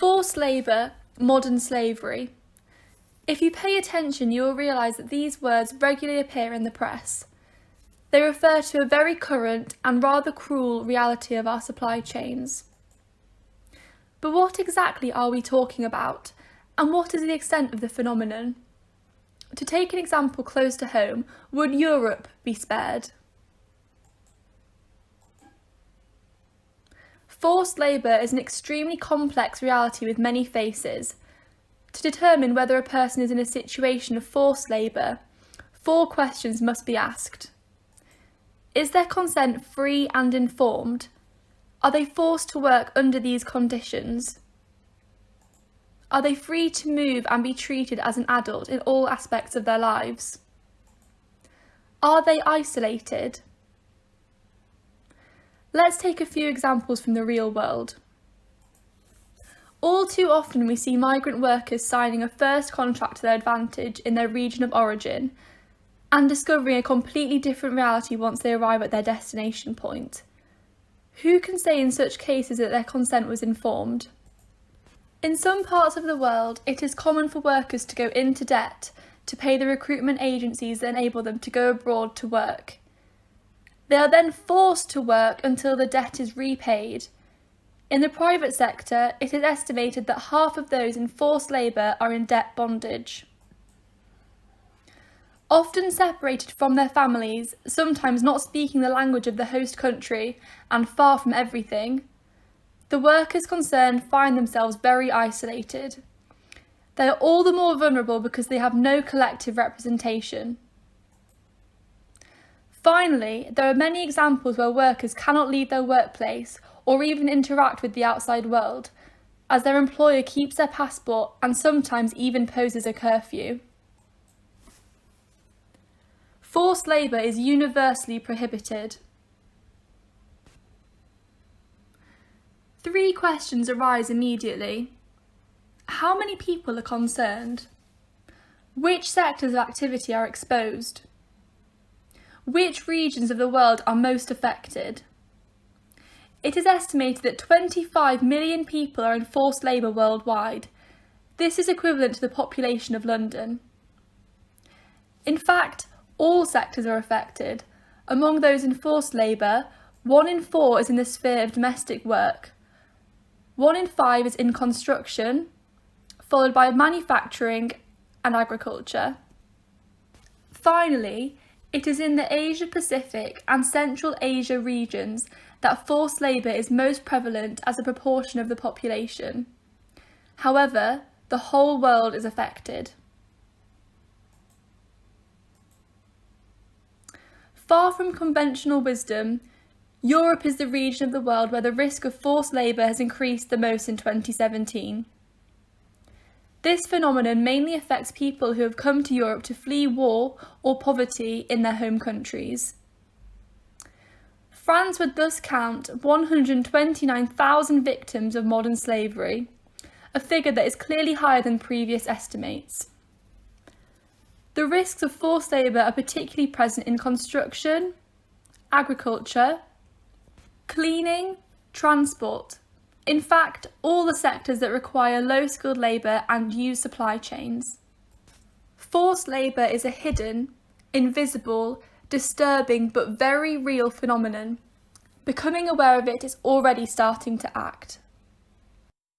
Forced labour, modern slavery. If you pay attention, you will realise that these words regularly appear in the press. They refer to a very current and rather cruel reality of our supply chains. But what exactly are we talking about, and what is the extent of the phenomenon? To take an example close to home, would Europe be spared? Forced labour is an extremely complex reality with many faces. To determine whether a person is in a situation of forced labour, 4 questions must be asked. Is their consent free and informed? Are they forced to work under these conditions? Are they free to move and be treated as an adult in all aspects of their lives? Are they isolated? Let's take a few examples from the real world. All too often we see migrant workers signing a first contract to their advantage in their region of origin and discovering a completely different reality once they arrive at their destination point. Who can say in such cases that their consent was informed? In some parts of the world, it is common for workers to go into debt to pay the recruitment agencies that enable them to go abroad to work. They are then forced to work until the debt is repaid. In the private sector, it is estimated that half of those in forced labour are in debt bondage. Often separated from their families, sometimes not speaking the language of the host country, and far from everything, the workers concerned find themselves very isolated. They are all the more vulnerable because they have no collective representation. Finally, there are many examples where workers cannot leave their workplace or even interact with the outside world, as their employer keeps their passport and sometimes even poses a curfew. Forced labour is universally prohibited. 3 questions arise immediately. How many people are concerned? Which sectors of activity are exposed? Which regions of the world are most affected? It is estimated that 25 million people are in forced labour worldwide. This is equivalent to the population of London. In fact, all sectors are affected. Among those in forced labour, 1 in 4 is in the sphere of domestic work. 1 in 5 is in construction, followed by manufacturing and agriculture. Finally, it is in the Asia-Pacific and Central Asia regions that forced labour is most prevalent as a proportion of the population. However, the whole world is affected. Far from conventional wisdom, Europe is the region of the world where the risk of forced labour has increased the most in 2017. This phenomenon mainly affects people who have come to Europe to flee war or poverty in their home countries. France would thus count 129,000 victims of modern slavery, a figure that is clearly higher than previous estimates. The risks of forced labour are particularly present in construction, agriculture, cleaning, transport. In fact, all the sectors that require low-skilled labour and use supply chains. Forced labour is a hidden, invisible, disturbing but very real phenomenon. Becoming aware of it is already starting to act.